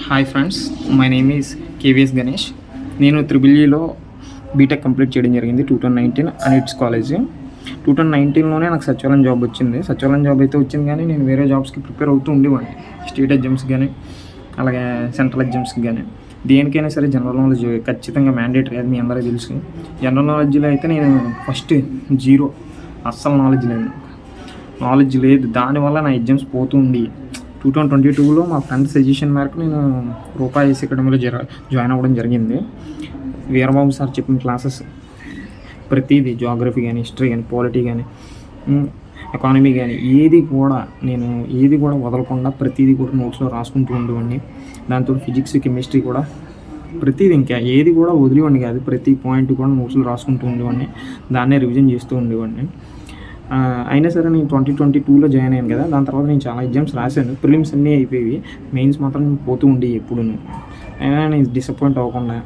Hi friends, my name is KVS Ganesh. నేను త్రిబుల్ఈలో BTech complete చేయడం జరిగింది 2019 అనిట్స్ కాలేజ్. 2019లోనే నాకు సచివాలయం జాబ్ వచ్చింది. సచివాలయం జాబ్ అయితే వచ్చింది, కానీ నేను వేరే జాబ్స్కి ప్రిపేర్ అవుతూ ఉండేవాడిని. స్టేట్ ఎగ్జామ్స్కి కానీ, అలాగే సెంట్రల్ ఎగ్జామ్స్కి కానీ, దేనికైనా సరే జనరల్ నాలెడ్జ్ ఖచ్చితంగా మ్యాండేటరీ, అది మీ అందరికీ తెలుసు. జనరల్ నాలెడ్జ్లో అయితే నేను ఫస్ట్ జీరో, అస్సలు నాలెడ్జ్ లేదు. దానివల్ల నా ఎగ్జామ్స్ పోతూ ఉండి 2022లో మా ఫ్రెండ్ సజెషన్ మేరకు నేను రూపాయిస్ అకాడమీలో జాయిన్ అవ్వడం జరిగింది. వీరబాబు సార్ చెప్పిన క్లాసెస్ ప్రతిదీ, జోగ్రఫీ కానీ, హిస్టరీ కానీ, పాలిటీ కానీ, ఎకానమీ కానీ, ఏది కూడా వదలకుండా ప్రతిదీ కూడా నోట్స్లో రాసుకుంటూ ఉండేవాడిని. దాంతో ఫిజిక్స్, కెమిస్ట్రీ కూడా ప్రతిదీ, ఇంకా ఏది కూడా వదిలేవాడిని కాదు. ప్రతి పాయింట్ కూడా నోట్స్లో రాసుకుంటూ ఉండేవాడిని, దాన్నే రివిజన్ చేస్తూ ఉండేవాడిని. అయినా సరే నేను 2022లో జాయిన్ అయ్యాను కదా, దాని తర్వాత నేను చాలా ఎగ్జామ్స్ రాశాను. ప్రిలిమ్స్ అన్నీ అయిపోయి, మెయిన్స్ మాత్రం పోతూ ఉండి ఎప్పుడు. అయినా నేను డిసప్పాయింట్ అవ్వకుండా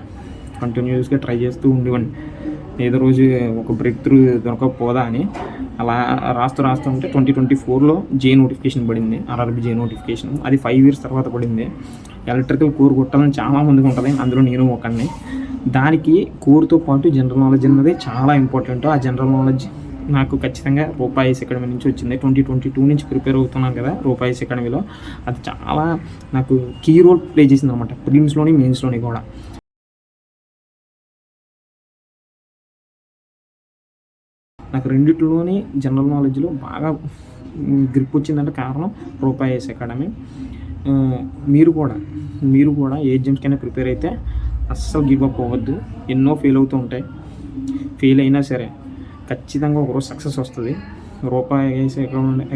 కంటిన్యూస్గా ట్రై చేస్తూ ఉండేవాడిని. ఏదో రోజు ఒక బ్రేక్ త్రూ దొరకకపోదా అని అలా రాస్తుంటే 2024లో జే నోటిఫికేషన్ పడింది, ఆర్ఆర్బీ జే నోటిఫికేషన్. అది 5 years తర్వాత పడింది. ఎలక్ట్రికల్ కోర్ కొట్టాలని చాలా మందికి ఉంటుంది, అందులో నేను ఒకడిని. దానికి కోర్తో పాటు జనరల్ నాలెడ్జ్ అన్నది చాలా ఇంపార్టెంట్. ఆ జనరల్ నాలెడ్జ్ నాకు ఖచ్చితంగా రూపాయిస్ అకాడమీ నుంచి వచ్చింది. 2022 నుంచి ప్రిపేర్ అవుతున్నాను కదా రూపాయిస్ అకాడమీలో. అది చాలా నాకు కీ రోల్ ప్లే చేసింది అనమాట, ప్రిలిమ్స్లోని, మెయిన్స్లోని కూడా. నాకు రెండిట్లోని జనరల్ నాలెడ్జ్లో బాగా గ్రిప్ వచ్చిందంటే కారణం రూపాయిస్ అకాడమీ. మీరు కూడా ఏ ఎగ్జామ్స్కైనా ప్రిపేర్ అయితే అస్సలు గివ్ అప్ అవ్వద్దు. ఎన్నో ఫెయిల్ అవుతూ ఉంటాయి. ఫెయిల్ అయినా సరే ఖచ్చితంగా ఒకరోజు సక్సెస్ వస్తుంది. రూపాయిస్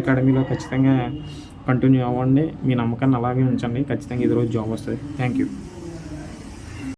అకాడమీలో ఖచ్చితంగా కంటిన్యూ అవ్వండి. మీ నమ్మకాన్ని అలాగే ఉంచండి. ఖచ్చితంగా ఇది రోజు జాబ్ వస్తుంది. Thank you.